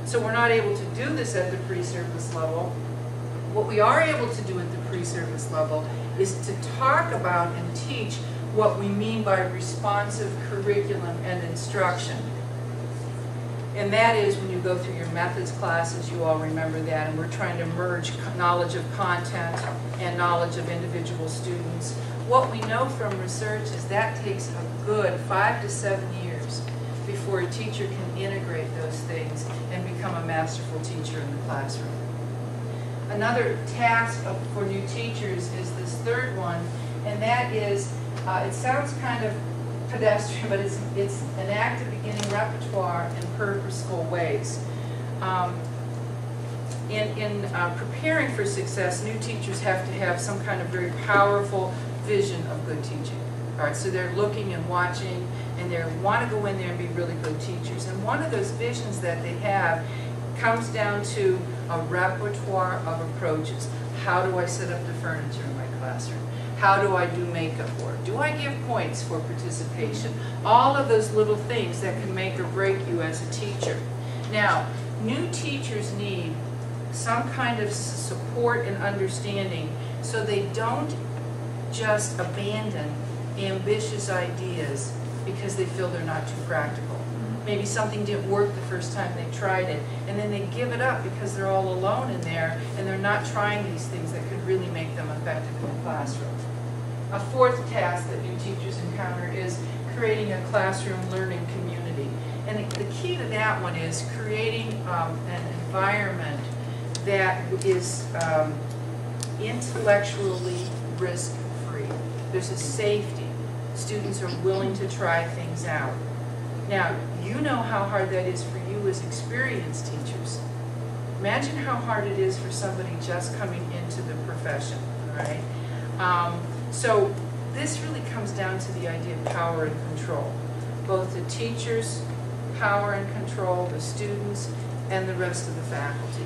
So we're not able to do this at the pre-service level. What we are able to do at the pre-service level is to talk about and teach what we mean by responsive curriculum and instruction. And that is when you go through your methods classes, you all remember that, and we're trying to merge knowledge of content and knowledge of individual students. What we know from research is that takes a good 5 to 7 years before a teacher can integrate those things and become a masterful teacher in the classroom. Another task for new teachers is this third one, and that is, it sounds kind of pedestrian, but it's an active beginning repertoire in purposeful ways. In preparing for success, new teachers have to have some kind of very powerful vision of good teaching. All right, so they're looking and watching, and they want to go in there and be really good teachers. And one of those visions that they have comes down to a repertoire of approaches. How do I set up the furniture in my classroom? How do I do makeup work? Do I give points for participation? All of those little things that can make or break you as a teacher. Now, new teachers need some kind of support and understanding so they don't just abandon ambitious ideas because they feel they're not too practical. Maybe something didn't work the first time they tried it, and then they give it up because they're all alone in there and they're not trying these things that could really make them effective in the classroom. A fourth task that new teachers encounter is creating a classroom learning community. And the key to that one is creating an environment that is intellectually risk-free. There's a safety. Students are willing to try things out. Now, you know how hard that is for you as experienced teachers. Imagine how hard it is for somebody just coming into the profession, right? So this really comes down to the idea of power and control. Both the teachers' power and control, the students, and the rest of the faculty.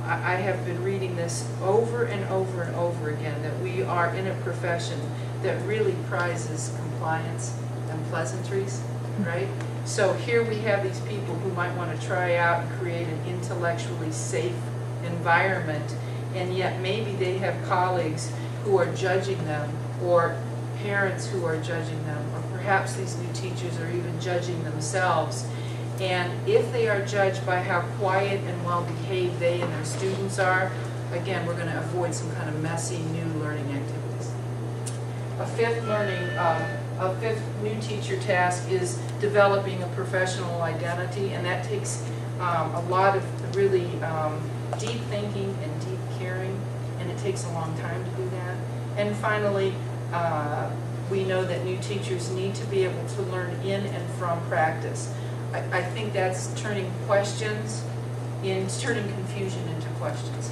I have been reading this over and over and over again, that we are in a profession that really prizes compliance and pleasantries, right? So here we have these people who might want to try out and create an intellectually safe environment, and yet maybe they have colleagues who are judging them, or parents who are judging them, or perhaps these new teachers are even judging themselves. And if they are judged by how quiet and well-behaved they and their students are, again, we're going to avoid some kind of messy new learning activities. A fifth new teacher task is developing a professional identity, and that takes a lot of really deep thinking and deep caring, and it takes a long time to do that. And finally, we know that new teachers need to be able to learn in and from practice. I think that's turning confusion into questions.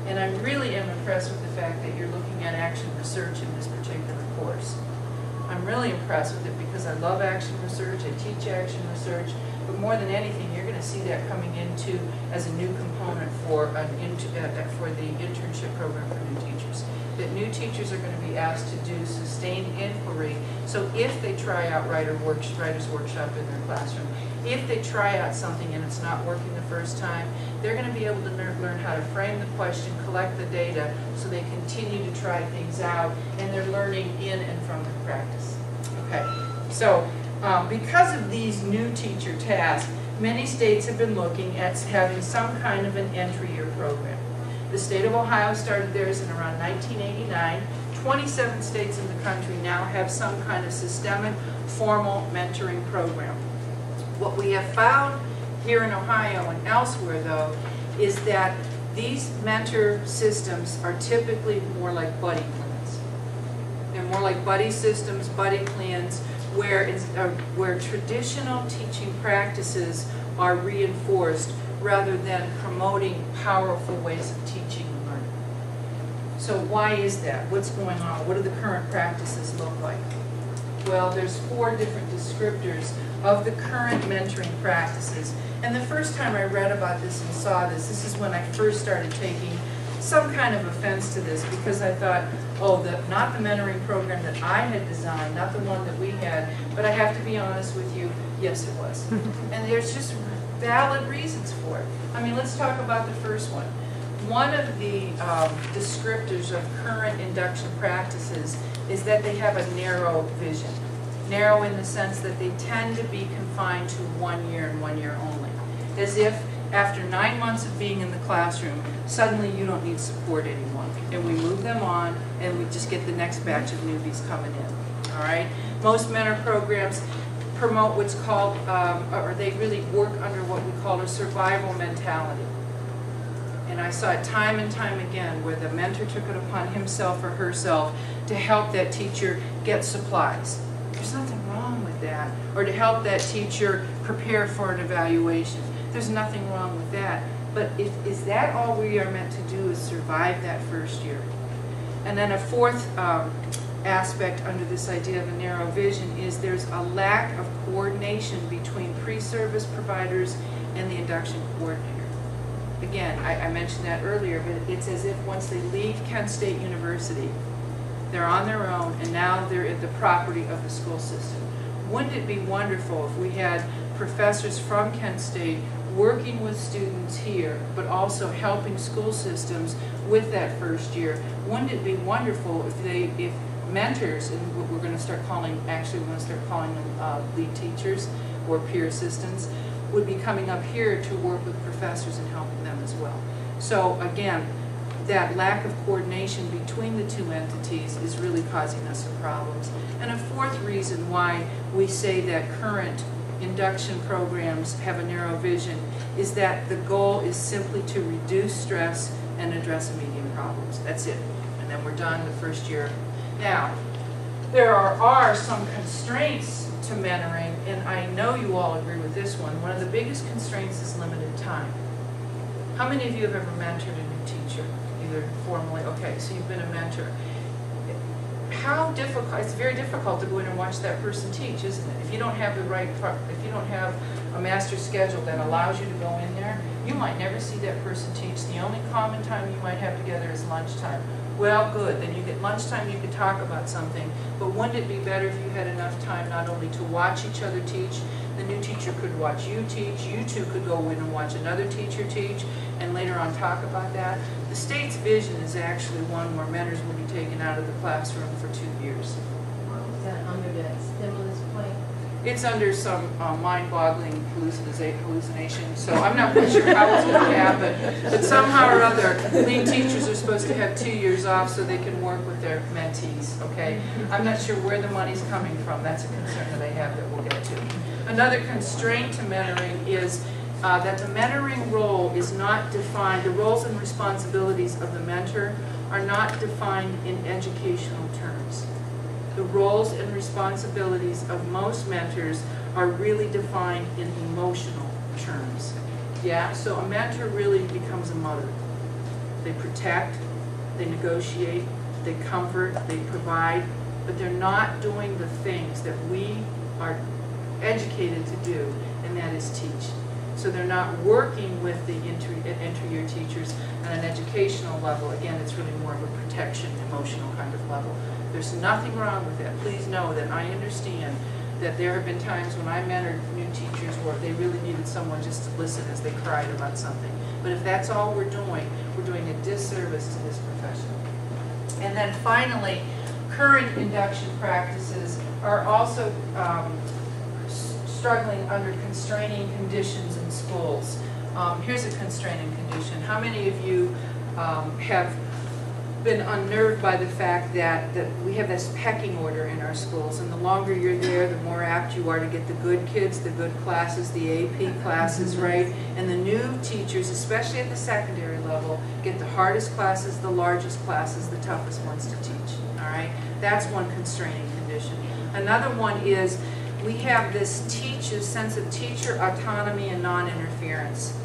And I really am impressed with the fact that you're looking at action research in this particular course. I'm really impressed with it because I love action research, I teach action research, but more than anything, you're going to see that coming into as a new component for the internship program for new teachers. That new teachers are going to be asked to do sustained inquiry. So if they try out writer's workshop in their classroom, if they try out something and it's not working the first time, they're going to be able to learn how to frame the question, collect the data, so they continue to try things out, and they're learning in and from their practice. Okay, so because of these new teacher tasks, many states have been looking at having some kind of an entry-year program. The state of Ohio started theirs in around 1989. 27 states in the country now have some kind of systemic, formal mentoring program. What we have found here in Ohio and elsewhere, though, is that these mentor systems are typically more like buddy plans. They're more like buddy systems, buddy plans, where traditional teaching practices are reinforced rather than promoting powerful ways of teaching and learning. So why is that? What's going on? What do the current practices look like? Well, there's 4 different descriptors of the current mentoring practices. And the first time I read about this and saw this, this is when I first started taking some kind of offense to this, because I thought, oh, not the mentoring program that I had designed, not the one that we had, but I have to be honest with you, yes it was. And there's just valid reasons for it. I mean, let's talk about the first one. One of the descriptors of current induction practices is that they have a narrow vision. Narrow in the sense that they tend to be confined to 1 year and 1 year only. As if after 9 months of being in the classroom, suddenly you don't need support anymore. And we move them on and we just get the next batch of newbies coming in. All right? Most mentor programs promote what's called, or they really work under what we call a survival mentality. And I saw it time and time again where the mentor took it upon himself or herself to help that teacher get supplies. There's nothing wrong with that. Or to help that teacher prepare for an evaluation. There's nothing wrong with that. But is that all we are meant to do, is survive that first year? And then a fourth aspect under this idea of a narrow vision is there's a lack of coordination between pre-service providers and the induction coordinator. Again, I mentioned that earlier, but it's as if once they leave Kent State University, they're on their own, and now they're at the property of the school system. Wouldn't it be wonderful if we had professors from Kent State working with students here, but also helping school systems with that first year? Wouldn't it be wonderful if mentors, and what we're going to start calling, actually we're going to start calling them lead teachers or peer assistants, would be coming up here to work with professors and helping them as well. So again, that lack of coordination between the two entities is really causing us some problems. And a fourth reason why we say that current induction programs have a narrow vision is that the goal is simply to reduce stress and address immediate problems. That's it. And then we're done the first year. Now, there are some constraints to mentoring, and I know you all agree with this one. One of the biggest constraints is limited time. How many of you have ever mentored a new teacher, either formally? Okay, so you've been a mentor. How difficult? It's very difficult to go in and watch that person teach, isn't it? If you don't have the right, if you don't have a master schedule that allows you to go in there, you might never see that person teach. The only common time you might have together is lunchtime. Well, good. Then you get lunchtime, you could talk about something. But wouldn't it be better if you had enough time not only to watch each other teach, the new teacher could watch you teach, you two could go in and watch another teacher teach, and later on talk about that? The state's vision is actually one where mentors will be taken out of the classroom for 2 years. Is that under that stimulus plan? It's under some mind-boggling hallucination, so I'm not quite sure how it's going to happen. But somehow or other, lead teachers are supposed to have 2 years off so they can work with their mentees, okay? I'm not sure where the money's coming from. That's a concern that I have that we'll get to. Another constraint to mentoring is that the mentoring role is not defined, the roles and responsibilities of the mentor are not defined in educational terms. The roles and responsibilities of most mentors are really defined in emotional terms. Yeah, so a mentor really becomes a mother. They protect, they negotiate, they comfort, they provide, but they're not doing the things that we are educated to do, and that is teach. So they're not working with the entry-year teachers on an educational level. Again, it's really more of a protection, emotional kind of level. There's nothing wrong with that. Please know that I understand that there have been times when I mentored new teachers where they really needed someone just to listen as they cried about something. But if that's all we're doing a disservice to this profession. And then finally, current induction practices are also struggling under constraining conditions in schools. Here's a constraining condition. How many of you have been unnerved by the fact that we have this pecking order in our schools, and the longer you're there, the more apt you are to get the good kids, the good classes, the AP classes, right? And the new teachers, especially at the secondary level, get the hardest classes, the largest classes, the toughest ones to teach, all right? That's one constraining condition. Another one is we have this sense of teacher autonomy and non-interference.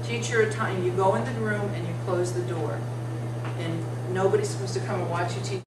Teacher autonomy, you go into the room and you close the door. And nobody's supposed to come and watch you teach.